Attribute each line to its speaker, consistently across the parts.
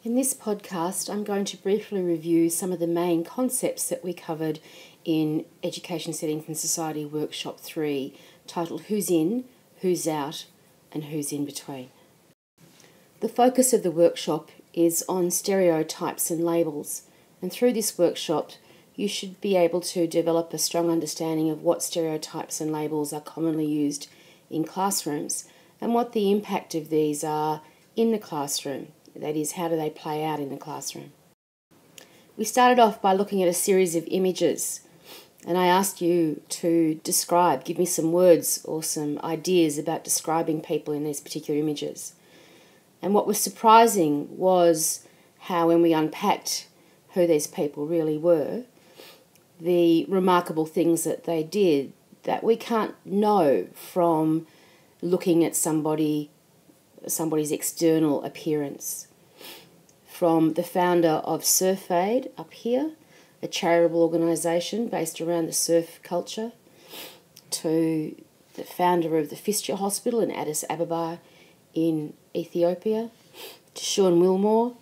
Speaker 1: In this podcast, I'm going to briefly review some of the main concepts that we covered in Education Settings and Society Workshop 3, titled Who's In, Who's Out, and Who's In Between. The focus of the workshop is on stereotypes and labels, and through this workshop, you should be able to develop a strong understanding of what stereotypes and labels are commonly used in classrooms and what the impact of these are in the classroom. That is, how do they play out in the classroom? We started off by looking at a series of images, and I asked you to give me some words or some ideas about describing people in these particular images. And what was surprising was how, when we unpacked who these people really were, the remarkable things that they did that we can't know from looking at somebody's external appearance. From the founder of Surf Aid up here, a charitable organisation based around the surf culture, to the founder of the Fistula Hospital in Addis Ababa in Ethiopia, to Sean Wilmore,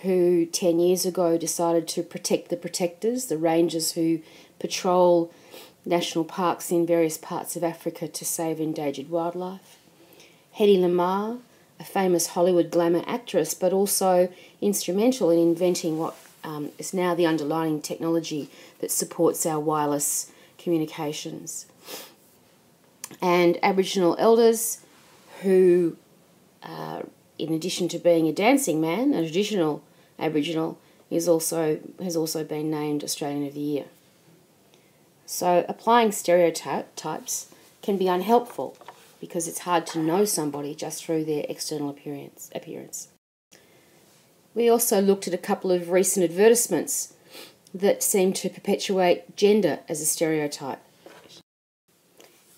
Speaker 1: who 10 years ago decided to protect the protectors, the rangers who patrol national parks in various parts of Africa to save endangered wildlife. Hedy Lamarr, a famous Hollywood glamour actress, but also instrumental in inventing what is now the underlying technology that supports our wireless communications. And Aboriginal elders who, in addition to being a dancing man, a traditional Aboriginal, has also been named Australian of the Year. So applying stereotypes can be unhelpful because it's hard to know somebody just through their external appearance. We also looked at a couple of recent advertisements that seem to perpetuate gender as a stereotype.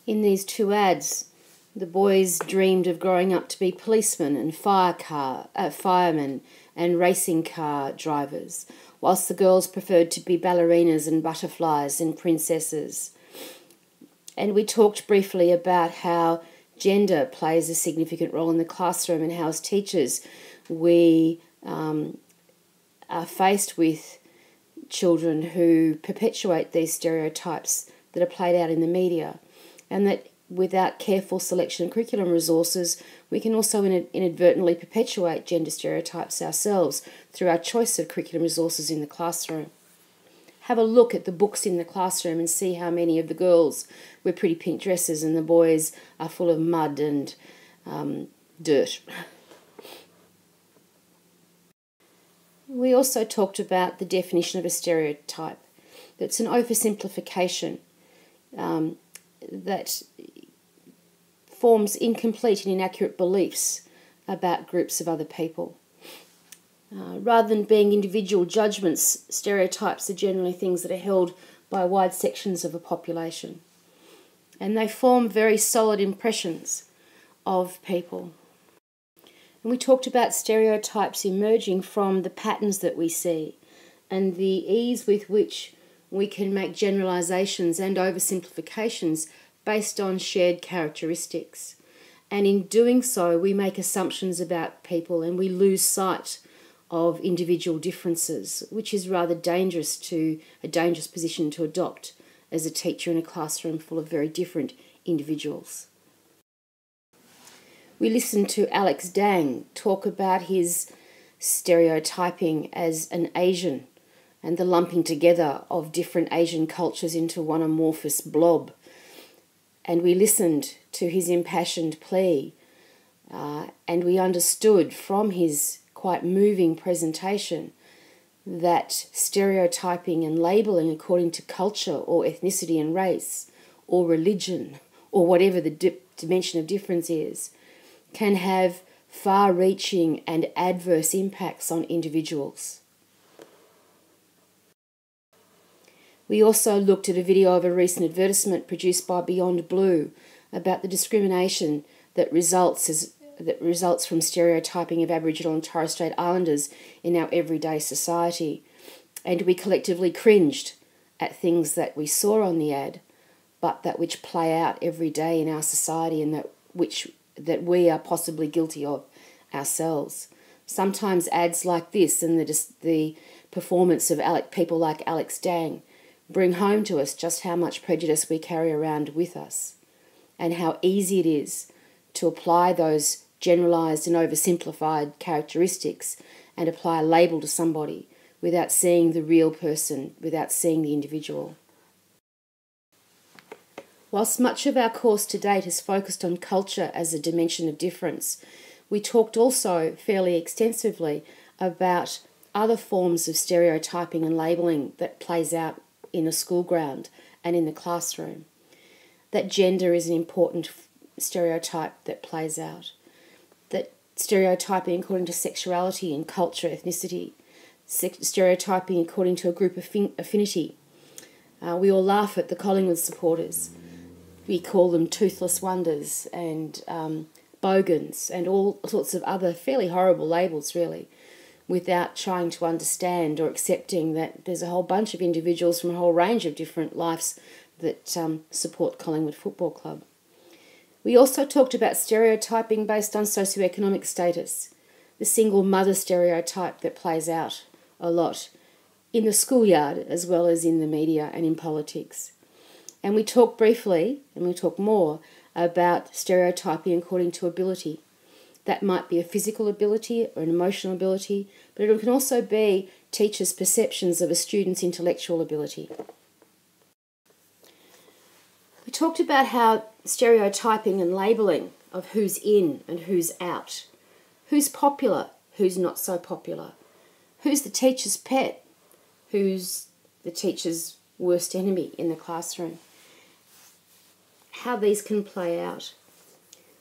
Speaker 1: In these two ads, the boys dreamed of growing up to be policemen and firemen and racing car drivers, whilst the girls preferred to be ballerinas and butterflies and princesses. And we talked briefly about how gender plays a significant role in the classroom and how, as teachers, we are faced with children who perpetuate these stereotypes that are played out in the media, and that without careful selection of curriculum resources, we can also inadvertently perpetuate gender stereotypes ourselves through our choice of curriculum resources in the classroom. Have a look at the books in the classroom and see how many of the girls wear pretty pink dresses and the boys are full of mud and dirt. We also talked about the definition of a stereotype. That's an oversimplification that forms incomplete and inaccurate beliefs about groups of other people. Rather than being individual judgments, stereotypes are generally things that are held by wide sections of a population. And they form very solid impressions of people. And we talked about stereotypes emerging from the patterns that we see and the ease with which we can make generalisations and oversimplifications based on shared characteristics. And in doing so, we make assumptions about people and we lose sight of individual differences, which is rather a dangerous position to adopt as a teacher in a classroom full of very different individuals. We listened to Alex Dang talk about his stereotyping as an Asian and the lumping together of different Asian cultures into one amorphous blob. And we listened to his impassioned plea, and we understood from his quite moving presentation that stereotyping and labelling according to culture or ethnicity and race or religion or whatever the dimension of difference is can have far-reaching and adverse impacts on individuals. We also looked at a video of a recent advertisement produced by Beyond Blue about the discrimination that results from stereotyping of Aboriginal and Torres Strait Islanders in our everyday society. And we collectively cringed at things that we saw on the ad, but that which play out every day in our society and that we are possibly guilty of ourselves. Sometimes ads like this and the performance of people like Alex Dang bring home to us just how much prejudice we carry around with us and how easy it is to apply those generalised and oversimplified characteristics and apply a label to somebody without seeing the real person, without seeing the individual. Whilst much of our course to date has focused on culture as a dimension of difference, we talked also fairly extensively about other forms of stereotyping and labelling that plays out in a school ground and in the classroom. That gender is an important stereotype that plays out. That stereotyping according to sexuality and culture, ethnicity, stereotyping according to a group affinity. We all laugh at the Collingwood supporters. We call them toothless wonders and bogans and all sorts of other fairly horrible labels, really, without trying to understand or accepting that there's a whole bunch of individuals from a whole range of different lives that support Collingwood Football Club. We also talked about stereotyping based on socioeconomic status, the single mother stereotype that plays out a lot in the schoolyard as well as in the media and in politics. And we talked briefly, and we talk more, about stereotyping according to ability. That might be a physical ability or an emotional ability, but it can also be teachers' perceptions of a student's intellectual ability. We talked about how stereotyping and labelling of who's in and who's out, who's popular, who's not so popular, who's the teacher's pet, who's the teacher's worst enemy in the classroom, how these can play out.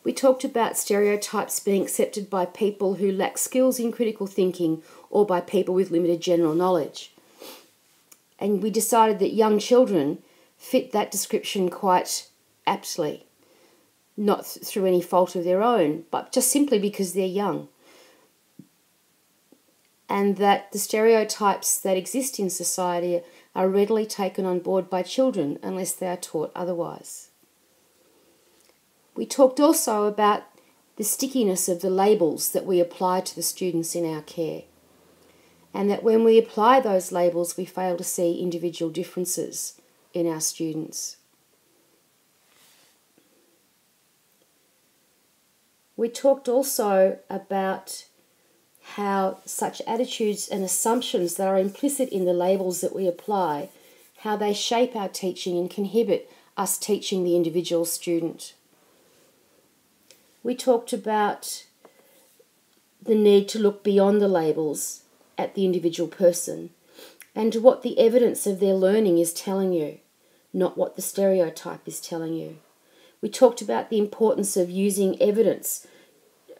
Speaker 1: We talked about stereotypes being accepted by people who lack skills in critical thinking or by people with limited general knowledge. And we decided that young children fit that description quite aptly, not through any fault of their own, but just simply because they're young. And that the stereotypes that exist in society are readily taken on board by children unless they are taught otherwise. We talked also about the stickiness of the labels that we apply to the students in our care, and that when we apply those labels, we fail to see individual differences in our students. We talked also about how such attitudes and assumptions that are implicit in the labels that we apply, how they shape our teaching and can inhibit us teaching the individual student. We talked about the need to look beyond the labels at the individual person and to what the evidence of their learning is telling you, not what the stereotype is telling you. We talked about the importance of using evidence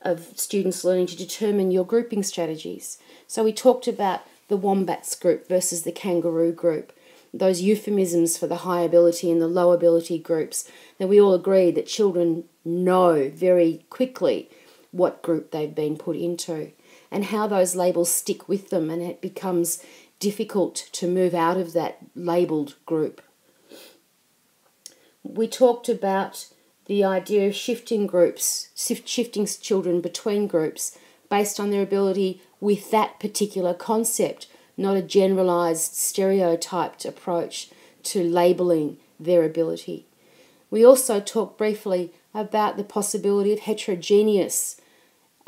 Speaker 1: of students learning to determine your grouping strategies. So we talked about the wombats group versus the kangaroo group, those euphemisms for the high ability and the low ability groups, that we all agree that children know very quickly what group they've been put into and how those labels stick with them, and it becomes difficult to move out of that labelled group. We talked about the idea of shifting groups, shifting children between groups based on their ability with that particular concept, not a generalised, stereotyped approach to labelling their ability. We also talked briefly about the possibility of heterogeneous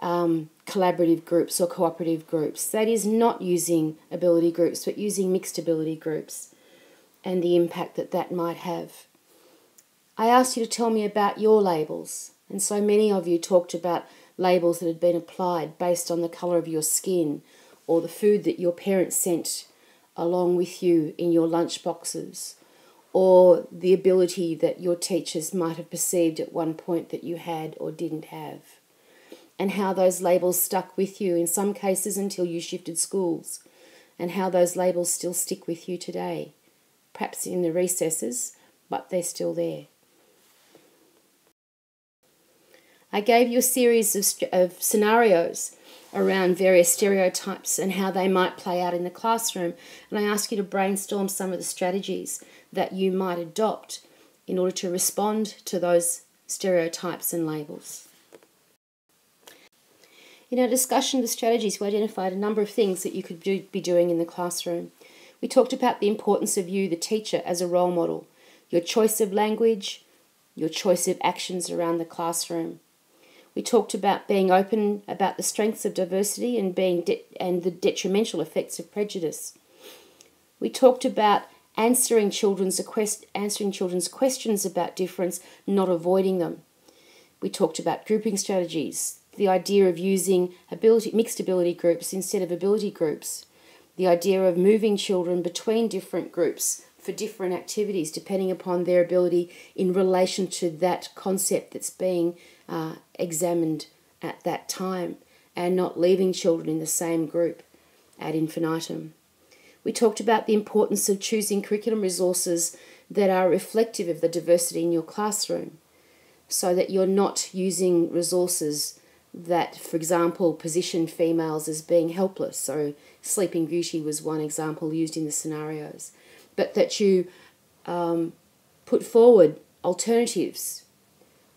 Speaker 1: collaborative groups or cooperative groups. That is, not using ability groups, but using mixed ability groups and the impact that that might have. I asked you to tell me about your labels, and so many of you talked about labels that had been applied based on the colour of your skin or the food that your parents sent along with you in your lunch boxes, or the ability that your teachers might have perceived at one point that you had or didn't have, and how those labels stuck with you in some cases until you shifted schools, and how those labels still stick with you today, perhaps in the recesses, but they're still there. I gave you a series of scenarios around various stereotypes and how they might play out in the classroom, and I asked you to brainstorm some of the strategies that you might adopt in order to respond to those stereotypes and labels. In our discussion of the strategies, we identified a number of things that you could be doing in the classroom. We talked about the importance of you, the teacher, as a role model, your choice of language, your choice of actions around the classroom. We talked about being open about the strengths of diversity and the detrimental effects of prejudice. We talked about answering children's questions about difference, not avoiding them. We talked about grouping strategies, the idea of using mixed ability groups instead of ability groups, the idea of moving children between different groups for different activities depending upon their ability in relation to that concept that's being examined at that time, and not leaving children in the same group ad infinitum. We talked about the importance of choosing curriculum resources that are reflective of the diversity in your classroom, so that you're not using resources that, for example, position females as being helpless. So Sleeping Beauty was one example used in the scenarios. But that you put forward alternatives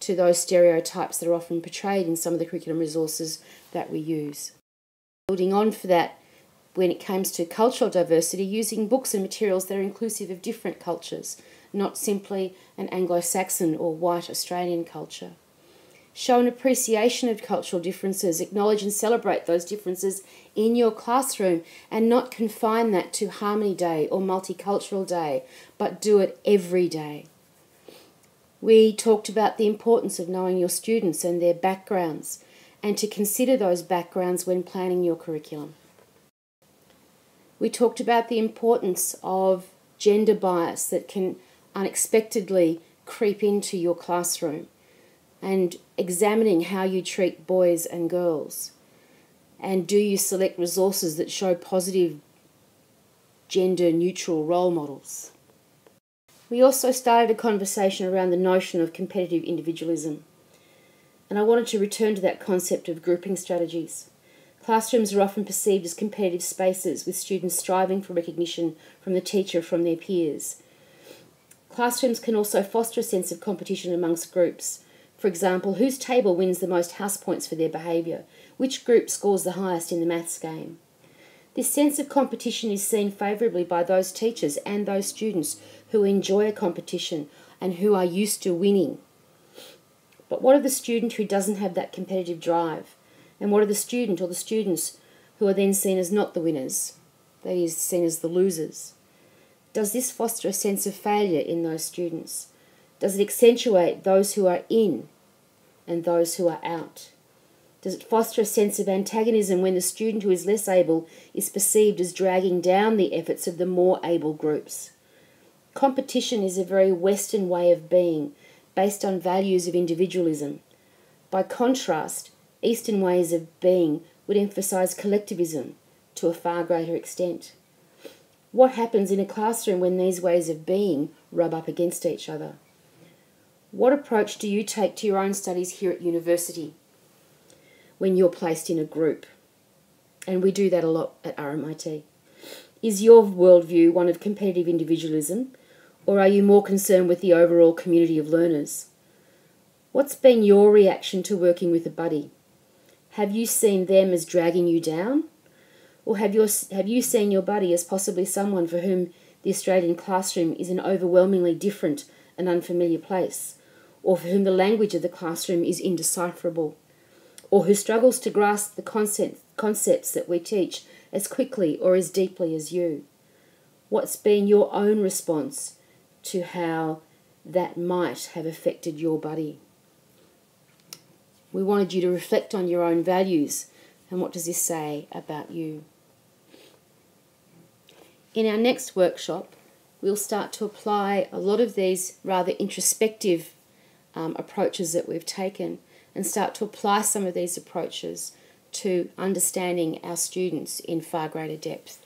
Speaker 1: to those stereotypes that are often portrayed in some of the curriculum resources that we use. Building on for that, when it comes to cultural diversity, using books and materials that are inclusive of different cultures, not simply an Anglo-Saxon or white Australian culture. Show an appreciation of cultural differences, acknowledge and celebrate those differences in your classroom, and not confine that to Harmony Day or Multicultural Day, but do it every day. We talked about the importance of knowing your students and their backgrounds, and to consider those backgrounds when planning your curriculum. We talked about the importance of gender bias that can unexpectedly creep into your classroom, and examining how you treat boys and girls. And do you select resources that show positive gender-neutral role models? We also started a conversation around the notion of competitive individualism, and I wanted to return to that concept of grouping strategies. Classrooms are often perceived as competitive spaces, with students striving for recognition from the teacher or from their peers. Classrooms can also foster a sense of competition amongst groups. For example, whose table wins the most house points for their behaviour? Which group scores the highest in the maths game? This sense of competition is seen favourably by those teachers and those students who enjoy a competition and who are used to winning. But what of the student who doesn't have that competitive drive? And what of the student or the students who are then seen as not the winners, that is, seen as the losers? Does this foster a sense of failure in those students? Does it accentuate those who are in and those who are out? Does it foster a sense of antagonism when the student who is less able is perceived as dragging down the efforts of the more able groups? Competition is a very Western way of being, based on values of individualism. By contrast, Eastern ways of being would emphasise collectivism to a far greater extent. What happens in a classroom when these ways of being rub up against each other? What approach do you take to your own studies here at university when you're placed in a group? And we do that a lot at RMIT. Is your worldview one of competitive individualism, or are you more concerned with the overall community of learners? What's been your reaction to working with a buddy? Have you seen them as dragging you down? Or have you seen your buddy as possibly someone for whom the Australian classroom is an overwhelmingly different and unfamiliar place, or for whom the language of the classroom is indecipherable, or who struggles to grasp the concepts that we teach as quickly or as deeply as you? What's been your own response to how that might have affected your buddy? We wanted you to reflect on your own values and what does this say about you. In our next workshop, we'll start to apply a lot of these rather introspective approaches that we've taken, and start to apply some of these approaches to understanding our students in far greater depth.